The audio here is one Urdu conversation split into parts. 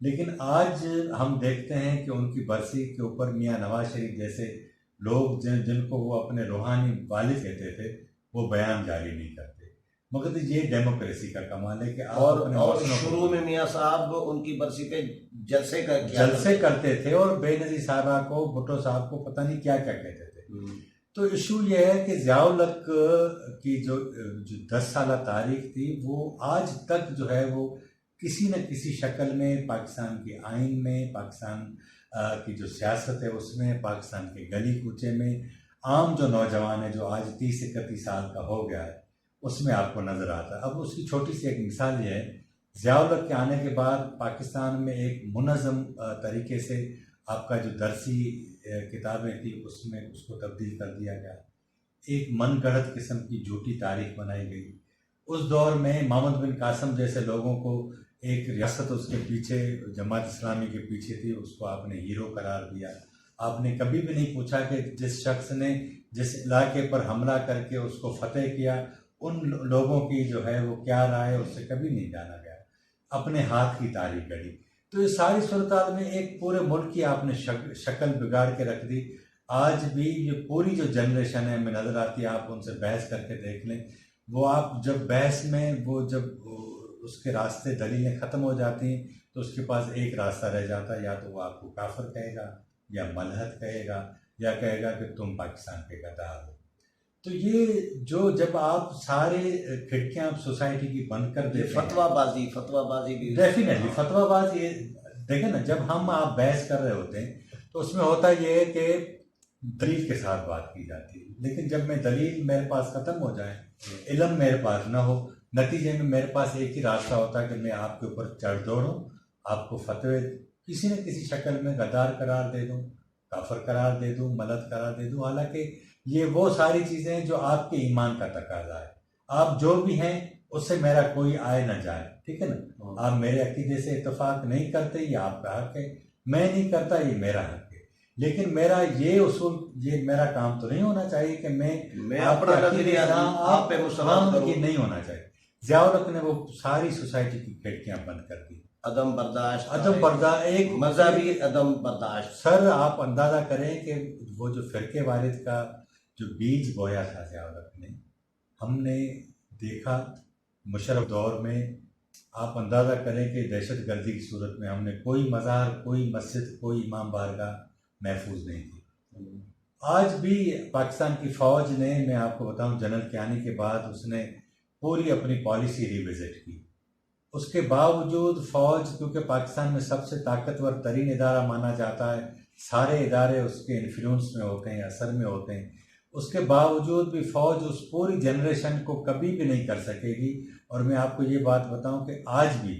لیکن آج ہم دیکھتے ہیں کہ ان کی برسی کے اوپر میاں نواز شریف جیسے لوگ جن کو وہ اپنے روحانی والد کہتے تھے وہ بیان جاری نہیں کرتے، مگر یہ ڈیموکریسی کا کمال ہے کہ آپ اپنے اور مسئلوں کو شروع میں میاں صاحب ان کی برسی پہ جلسے کرتے تھے اور بے نظیر صاحبہ کو، بھٹو صاحب کو پتہ نہیں کیا کیا کہتے تھے۔ تو ایشو یہ ہے کہ ضیاء الحق کی جو 10 سالہ تاریخ تھی وہ آج تک جو ہے وہ کسی نہ کسی شکل میں پاکستان کے آئین میں، پاکستان کی جو سیاست ہے اس میں، پاکستان کے گلی کوچے میں عام جو نوجوان ہے جو آج 30-31 سال کا ہو گیا ہے اس میں آپ کو نظر آتا ہے۔ اب اس کی چھوٹی سی ایک مثال یہ ہے، ضیاء الحق کے آنے کے بعد پاکستان میں ایک منظم طریقے سے آپ کا جو درسی کتابیں تھیں اس کو تبدیل کر دیا گیا، ایک من گڑھت قسم کی جھوٹی تاریخ بنائی گئی۔ اس دور میں محمد بن قاسم جیسے لوگوں کو ایک ریاست اس کے پیچھے، جماعت اسلامی کے پیچھے تھی، اس کو آپ نے ہیرو قرار دیا۔ آپ نے کبھی بھی نہیں پوچھا کہ جس شخص نے جس علاقے پر حملہ کر کے اس کو فتح کیا ان لوگوں کی جو ہے وہ کیا رائے، اس سے کبھی نہیں جانا گیا، اپنے ہاتھ کی تاریخ گڑھی۔ تو یہ ساری صورتحال میں ایک پورے ملک کی آپ نے شکل بگاڑ کے رکھ دی۔ آج بھی یہ پوری جو جنریشن ہے ہمیں نظر آتی ہے، آپ ان سے بحث کر کے دیکھ لیں، وہ آپ جب بحث میں وہ جب اس کے راستے دلیلیں ختم ہو جاتی ہیں تو اس کے پاس ایک راستہ رہ جاتا ہے، یا تو وہ آپ کو کافر کہے گا یا ملحد کہے گا یا کہے گا کہ تم پاکستان کے غدار ہو۔ تو یہ جو جب آپ سارے کھڑکیاں سوسائٹی کی بند کر دیتے ہیں، فتویٰ بازی بھی ڈیفینیٹلی فتویٰ بازی یہ دیکھیں نا، جب ہم آپ بحث کر رہے ہوتے ہیں تو اس میں ہوتا یہ ہے کہ دلیل کے ساتھ بات کی جاتی ہے، لیکن جب میں دلیل میرے پاس ختم ہو جائے، علم میرے پاس نہ ہو، نتیجے میں میرے پاس ایک ہی راستہ ہوتا ہے کہ میں آپ کے اوپر چڑھ دوڑوں، آپ کو فتوے کسی نہ کسی شکل میں غدار قرار دے دوں، کافر قرار دے دوں، ملت قرار دے دوں، حالانکہ یہ وہ ساری چیزیں ہیں جو آپ کے ایمان کا تقاضا ہے۔ آپ جو بھی ہیں اس سے میرا کوئی آئے نہ جائے، ٹھیک ہے نا، آپ میرے عقیدے سے اتفاق نہیں کرتے، یہ آپ کا حق ہے، میں نہیں کرتا، یہ میرا حق ہے، لیکن میرا یہ اصول، یہ میرا کام تو نہیں ہونا چاہیے کہ میں اپنا نظریہ آپ پہ مسلط کروں، یہ نہیں ہونا چاہیے۔ ضیاء الحق نے وہ ساری سوسائٹی کی کھڑکیاں بند کر دی، عدم برداشت، ایک مذہبی عدم برداشت۔ سر آپ اندازہ کریں کہ وہ جو فرقے وارث کا جو بیج بویا تھا ضیاء الحق نے، ہم نے دیکھا مشرف دور میں، آپ اندازہ کریں کہ دہشت گردی کی صورت میں ہم نے کوئی مزار، کوئی مسجد، کوئی امام بارگاہ محفوظ نہیں تھی۔ آج بھی پاکستان کی فوج نے، میں آپ کو بتاؤں، جنرل کے آنے کے بعد اس نے پوری اپنی پالیسی ریوزٹ کی، اس کے باوجود فوج، کیونکہ پاکستان میں سب سے طاقتور ترین ادارہ مانا جاتا ہے، سارے ادارے اس کے انفلوئنس میں ہوتے ہیں، اثر میں ہوتے ہیں، اس کے باوجود بھی فوج اس پوری جنریشن کو کبھی بھی نہیں کر سکے گی۔ اور میں آپ کو یہ بات بتاؤں کہ آج بھی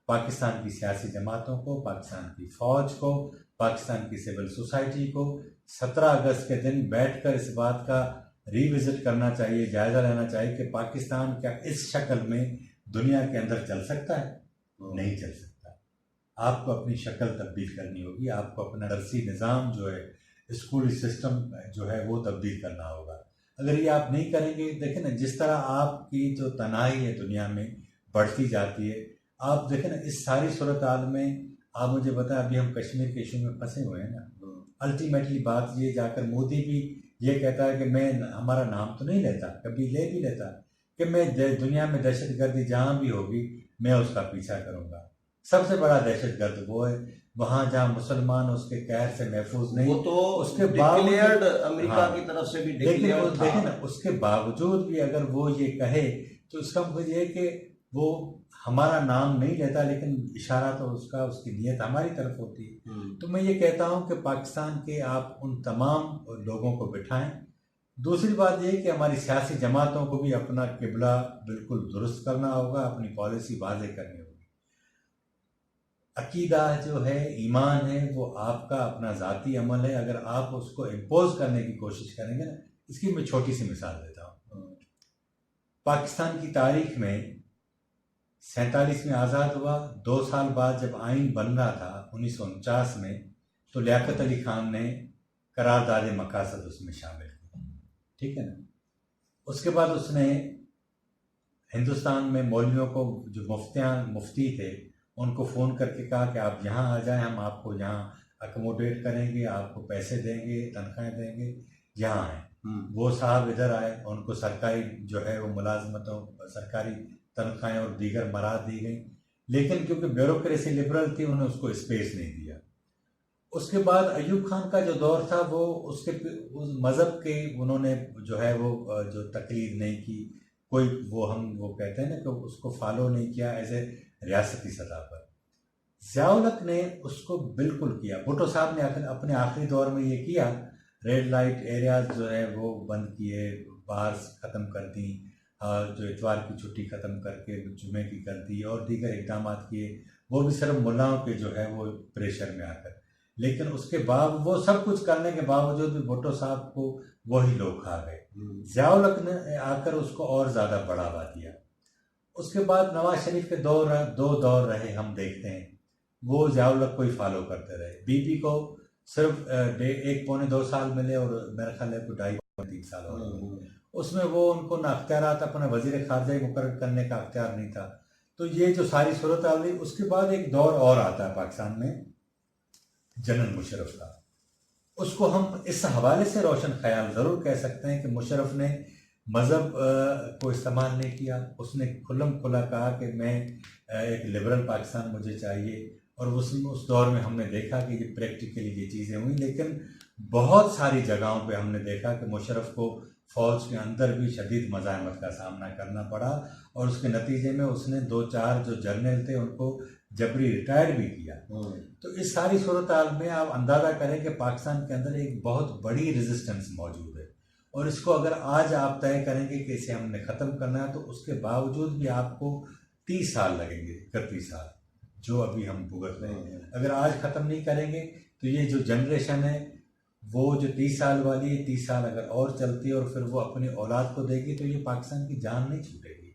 پاکستان کی سیاسی جماعتوں کو، پاکستان کی فوج کو، پاکستان کی سول سوسائٹی کو 17 اگست کے دن بیٹھ کر اس بات کا ریوزٹ کرنا چاہیے، جائزہ لینا چاہیے کہ پاکستان کیا اس شکل میں دنیا کے اندر چل سکتا ہے؟ نہیں چل سکتا۔ آپ کو اپنی شکل تبدیل کرنی ہوگی، آپ کو اپنا درسی نظام جو ہے، اسکولی سسٹم جو ہے وہ تبدیل کرنا ہوگا۔ اگر یہ آپ نہیں کریں گے، دیکھیں نا جس طرح آپ کی جو تنہائی ہے دنیا میں بڑھتی جاتی ہے، آپ دیکھیں نا اس ساری صورتحال میں آپ مجھے بتائیں، ابھی ہم کشمیر کے ایشو میں پھنسے ہوئے ہیں نا، الٹیمیٹلی بات یہ جا کر مودی بھی یہ کہتا ہے کہ میں ہمارا نام تو نہیں لیتا، کبھی لے بھی لیتا کہ میں دنیا میں دہشت گردی جہاں بھی ہوگی میں اس کا پیچھا کروں گا۔ سب سے بڑا دہشت گرد وہ ہے وہاں جہاں مسلمان اس کے قہر سے محفوظ نہیں، وہ تو اس کے ڈکلیئرڈ امریکہ کی طرف سے بھی ڈکلیئرڈ تھا، دیکھیں نا اس کے باوجود بھی اگر وہ یہ کہے تو اس کا مطلب یہ ہے کہ وہ ہمارا نام نہیں لیتا، لیکن اشارہ تو اس کی نیت ہماری طرف ہوتی ہے۔ تو میں یہ کہتا ہوں کہ پاکستان کے آپ ان تمام لوگوں کو بٹھائیں۔ دوسری بات یہ کہ ہماری سیاسی جماعتوں کو بھی اپنا قبلہ بالکل درست کرنا ہوگا، اپنی پالیسی واضح کرنی ہوگی۔ عقیدہ جو ہے، ایمان ہے، وہ آپ کا اپنا ذاتی عمل ہے، اگر آپ اس کو امپوز کرنے کی کوشش کریں گے نا، اس کی میں چھوٹی سی مثال دیتا ہوں۔ پاکستان کی تاریخ میں 47 میں آزاد ہوا، 2 سال بعد جب آئین بن رہا تھا 1949 میں، تو لیاقت علی خان نے قرارداد مقاصد اس میں شامل کی، ٹھیک ہے نا۔ اس کے بعد اس نے ہندوستان میں مولویوں کو، جو مفتی تھے، ان کو فون کر کے کہا کہ آپ یہاں آ جائیں، ہم آپ کو یہاں اکوموڈیٹ کریں گے، آپ کو پیسے دیں گے، تنخواہیں دیں گے، یہاں آئیں۔ وہ صاحب ادھر آئے، ان کو سرکاری جو ہے وہ ملازمتوں، سرکاری تنخواہیں اور دیگر مراد دی گئیں، لیکن کیونکہ بیوروکریسی لبرل تھی انہوں نے اس کو اسپیس نہیں دیا۔ اس کے بعد ایوب خان کا جو دور تھا وہ اس مذہب کے انہوں نے جو ہے وہ جو تقلید نہیں کی، کوئی وہ کہتے ہیں نا کہ اس کو فالو نہیں کیا ایز اے ریاستی سطح پر۔ ضیاء الحق نے اس کو بالکل کیا۔ بھٹو صاحب نے اپنے آخری دور میں یہ کیا، ریڈ لائٹ ایریاز جو ہے وہ بند کیے، بارز ختم کر دیں، جو اتوار کی چھٹی ختم کر کے جمعے کی کر دی، اور دیگر اقدامات کیے، وہ بھی صرف ملاؤں کے جو ہے وہ پریشر میں آ کر۔ لیکن اس کے بعد وہ سب کچھ کرنے کے باوجود بھی بھٹو صاحب کو وہی لوگ کھا گئے۔ ضیاء الحق نے آ کر اس کو اور زیادہ بڑھاوا دیا۔ اس کے بعد نواز شریف کے دو دور رہے، ہم دیکھتے ہیں وہ ضیاء الحق کو ہی فالو کرتے رہے۔ بی پی کو صرف 1.25-2 سال ملے، اور میرا خیال ہے 2.5-3 سال ہو گئے۔ اس میں وہ ان کو نہ اختیارات، اپنے وزیر خارجہ مقرر کرنے کا اختیار نہیں تھا۔ تو یہ جو ساری صورتحال ہوئی، اس کے بعد ایک دور اور آتا ہے پاکستان میں جنرل مشرف کا۔ اس کو ہم اس حوالے سے روشن خیال ضرور کہہ سکتے ہیں کہ مشرف نے مذہب کو استعمال نہیں کیا، اس نے کھلم کھلا کہا کہ میں ایک لبرل پاکستان مجھے چاہیے، اور اس دور میں ہم نے دیکھا کہ یہ پریکٹیکلی یہ چیزیں ہوئیں۔ لیکن بہت ساری جگہوں پہ ہم نے دیکھا کہ مشرف کو فوج کے اندر بھی شدید مزاحمت کا سامنا کرنا پڑا، اور اس کے نتیجے میں اس نے 2-4 جو جرنیل تھے ان کو جبری ریٹائر بھی کیا۔ تو اس ساری صورتحال میں آپ اندازہ کریں کہ پاکستان کے اندر ایک بہت بڑی ریزسٹنس موجود ہے، اور اس کو اگر آج آپ طے کریں گے کہ اسے ہم نے ختم کرنا ہے، تو اس کے باوجود بھی آپ کو 30 سال لگیں گے، 31 سال جو ابھی ہم بھگت رہے ہیں۔ اگر آج ختم نہیں کریں گے تو یہ جو جنریشن ہے وہ جو 30 سال والی ہے، 30 سال اگر اور چلتی ہے اور پھر وہ اپنی اولاد کو دے گی، تو یہ پاکستان کی جان نہیں چھوٹے گی۔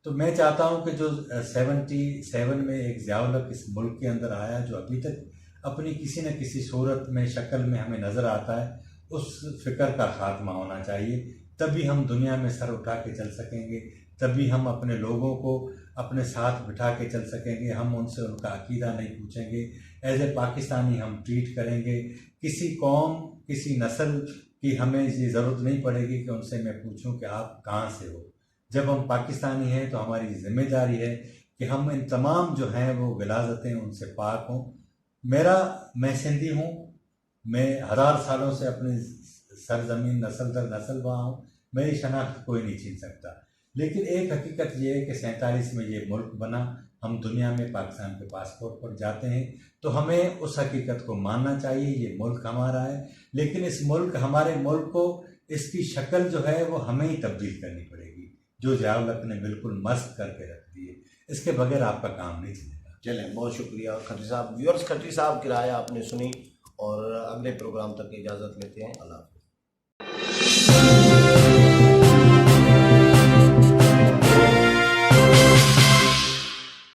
تو میں چاہتا ہوں کہ جو 77 میں ایک ضیاء الحق اس ملک کے اندر آیا، جو ابھی تک اپنی کسی نہ کسی صورت میں شکل میں ہمیں نظر آتا ہے، اس فکر کا خاتمہ ہونا چاہیے۔ تبھی ہم دنیا میں سر اٹھا کے چل سکیں گے، تبھی ہم اپنے لوگوں کو اپنے ساتھ بٹھا کے چل سکیں گے۔ ہم ان سے ان کا عقیدہ نہیں پوچھیں گے، ایز اے پاکستانی ہم ٹریٹ کریں گے۔ کسی قوم، کسی نسل کی ہمیں یہ ضرورت نہیں پڑے گی کہ ان سے میں پوچھوں کہ آپ کہاں سے ہو۔ جب ہم پاکستانی ہیں تو ہماری ذمہ داری ہے کہ ہم ان تمام جو ہیں وہ غلاظتیں ان سے پاک ہوں۔ میں سندھی ہوں، میں 1000 سالوں سے اپنی سرزمین نسل در نسل وہاں ہوں، میری شناخت کوئی نہیں چھین سکتا۔ لیکن ایک حقیقت یہ ہے کہ 47 میں یہ ملک بنا، ہم دنیا میں پاکستان کے پاسپورٹ پر جاتے ہیں، تو ہمیں اس حقیقت کو ماننا چاہیے، یہ ملک ہمارا ہے۔ لیکن ہمارے ملک کو اس کی شکل جو ہے وہ ہمیں ہی تبدیل کرنی پڑے گی، جو ضیاء الحق نے بالکل مست کر کے رکھ دی ہے۔ اس کے بغیر آپ کا کام نہیں چلے گا۔ چلیں، بہت شکریہ کھٹری صاحب۔ ویورز، کھٹری صاحب کی رائے آپ نے سنی، اور اگلے پروگرام تک اجازت لیتے ہیں۔ اللہ حافظ۔